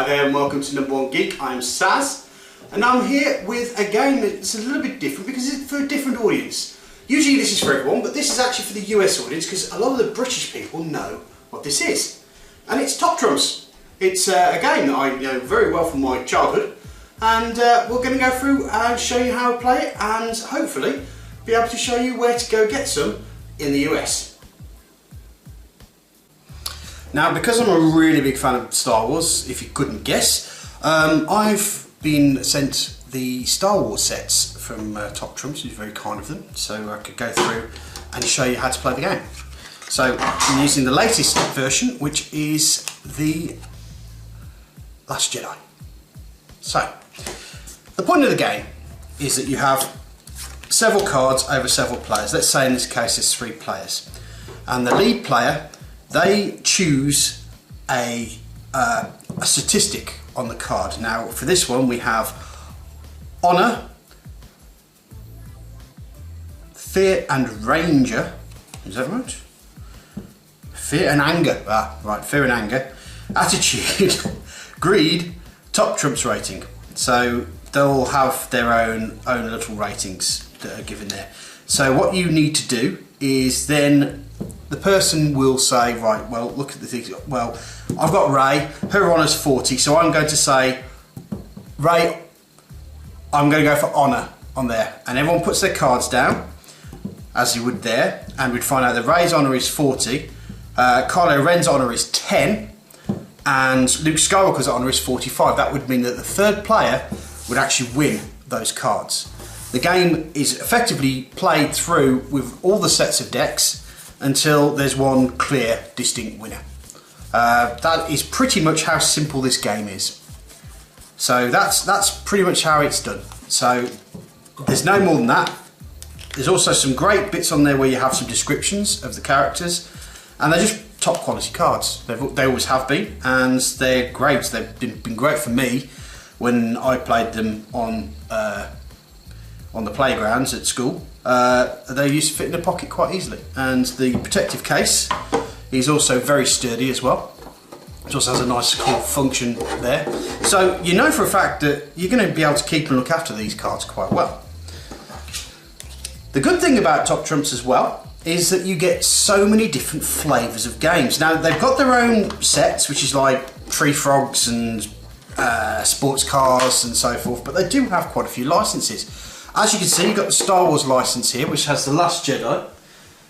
Hi there and welcome to Number One Geek. I'm Saz and I'm here with a game that's a little bit different because it's for a different audience. Usually this is for everyone, but this is actually for the US audience because a lot of the British people know what this is. And it's Top Trumps. It's a game that I know very well from my childhood, and we're going to go through and show you how to play it and hopefully be able to show you where to go get some in the US. Now, because I'm a really big fan of Star Wars, if you couldn't guess, I've been sent the Star Wars sets from Top Trumps, who's very kind of them, so I could go through and show you how to play the game. So I'm using the latest version, which is the Last Jedi. So, the point of the game is that you have several cards over several players. Let's say in this case there's 3 players, and the lead player, they choose a statistic on the card. Now for this one we have Honour, Fear and Ranger, is that right? Fear and Anger, right, Fear and Anger, Attitude, Greed, Top Trumps rating. So they'll have their own little ratings that are given there. So what you need to do is then the person will say, right, well, look at the things. Well, I've got Ray, her honour's 40, so I'm going to say, Ray, I'm going to go for honour on there. And everyone puts their cards down, as you would there, and we'd find out that Ray's honour is 40, Kylo Ren's honour is 10, and Luke Skywalker's honour is 45. That would mean that the third player would actually win those cards. The game is effectively played through with all the sets of decks until there's one clear, distinct winner. That is pretty much how simple this game is. So that's pretty much how it's done. So there's no more than that. There's also some great bits on there where you have some descriptions of the characters, and they're just top quality cards. They always have been, and they're great. They've been great for me when I played them on the playgrounds at school. They used to fit in a pocket quite easily, and the protective case is also very sturdy as well. It also has a nice cool function there, so you know for a fact that you're going to be able to keep and look after these cards quite well. The good thing about Top Trumps as well is that you get so many different flavours of games. Now they've got their own sets, which is like Tree Frogs and sports cars and so forth, but they do have quite a few licenses. As you can see, you've got the Star Wars license here, which has The Last Jedi,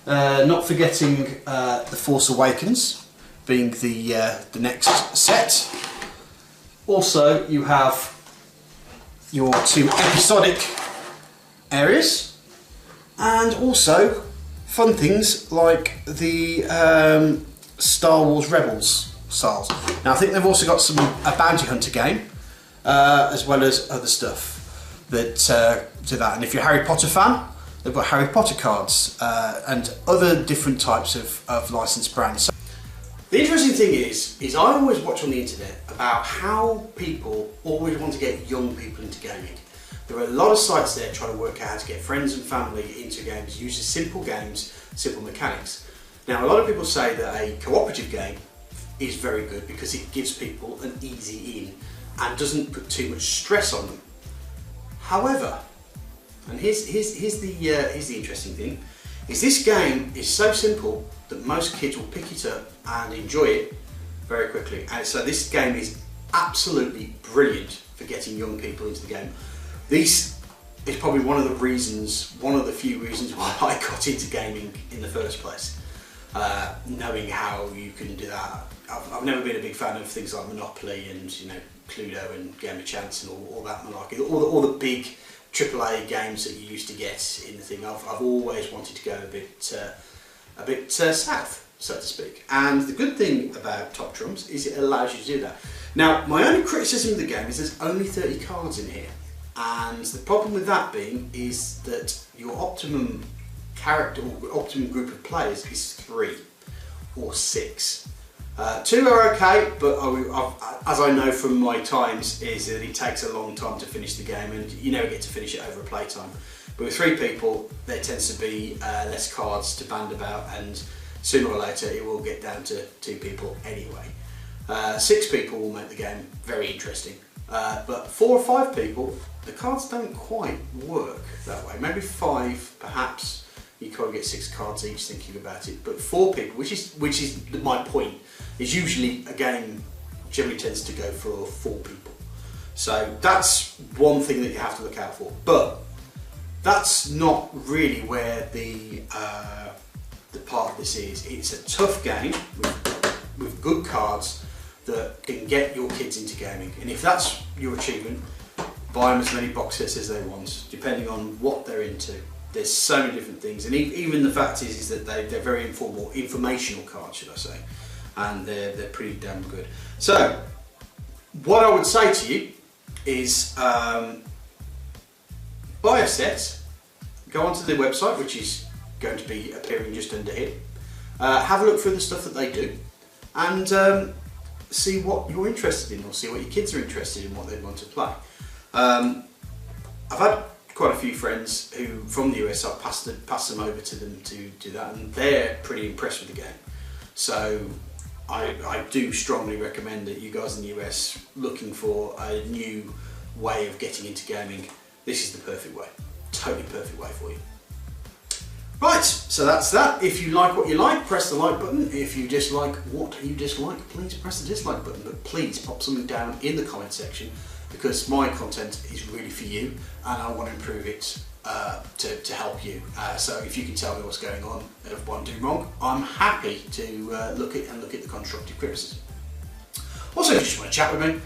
not forgetting The Force Awakens being the next set. Also, you have your 2 episodic areas, and also fun things like the Star Wars Rebels styles. Now I think they've also got a bounty hunter game, as well as other stuff that do that. And if you're a Harry Potter fan, they've got Harry Potter cards and other different types of licensed brands. So the interesting thing is I always watch on the internet about how people always want to get young people into gaming. There are a lot of sites there trying to work out how to get friends and family into games using simple games, simple mechanics. Now a lot of people say that a cooperative game is very good because it gives people an easy in and doesn't put too much stress on them. However, and here's the interesting thing, is this game is so simple that most kids will pick it up and enjoy it very quickly. And so this game is absolutely brilliant for getting young people into the game. This is probably one of the few reasons why I got into gaming in the first place. Knowing how you can do that. I've never been a big fan of things like Monopoly and Cluedo and Game of Chance and all that malarkey. All the big AAA games that you used to get in the thing. I've always wanted to go a bit south, so to speak. And the good thing about Top Trumps is it allows you to do that. Now, my only criticism of the game is there's only 30 cards in here, and the problem with that being is that your optimum character or optimum group of players is 3 or 6. 2 are okay, but as I know from my times, is that it takes a long time to finish the game, and you never get to finish it over a playtime. But with 3 people, there tends to be less cards to band about, and sooner or later it will get down to 2 people anyway. 6 people will make the game very interesting, but 4 or 5 people, the cards don't quite work that way. Maybe 5 perhaps. You can't get 6 cards each thinking about it, but 4 people, which is my point, is usually a game generally tends to go for 4 people. So that's one thing that you have to look out for. But that's not really where the part of this is. It's a tough game with good cards that can get your kids into gaming, and if that's your achievement, buy them as many box sets as they want, depending on what they're into. There's so many different things, and even the fact is that they're very informational cards, should I say, and they're pretty damn good. So, what I would say to you is buy a set, go onto the website, which is going to be appearing just under here, have a look through the stuff that they do, and see what you're interested in, or see what your kids are interested in, what they want to play. I've had quite a few friends who, from the US, I've passed them over to them to do that, and they're pretty impressed with the game. So I do strongly recommend that you guys in the US looking for a new way of getting into gaming, this is the perfect way, totally perfect way for you. Right, so that's that. If you like what you like, press the like button. If you dislike what you dislike, please press the dislike button, but please pop something down in the comment section, because my content is really for you and I want to improve it to help you. So if you can tell me what's going on and what I'm doing wrong, I'm happy to look at the constructive criticism. Also, if you just want to chat with me,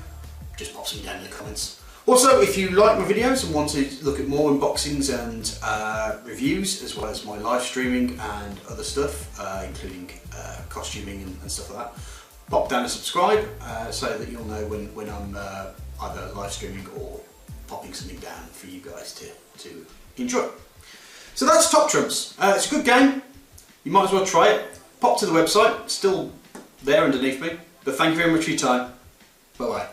just pop something down in the comments. Also, if you like my videos and want to look at more unboxings and reviews, as well as my live streaming and other stuff, including costuming and stuff like that, pop down and subscribe so that you'll know when I'm either live streaming or popping something down for you guys to enjoy. So that's Top Trumps. It's a good game. You might as well try it. Pop to the website, it's still there underneath me. But thank you very much for your time. Bye bye.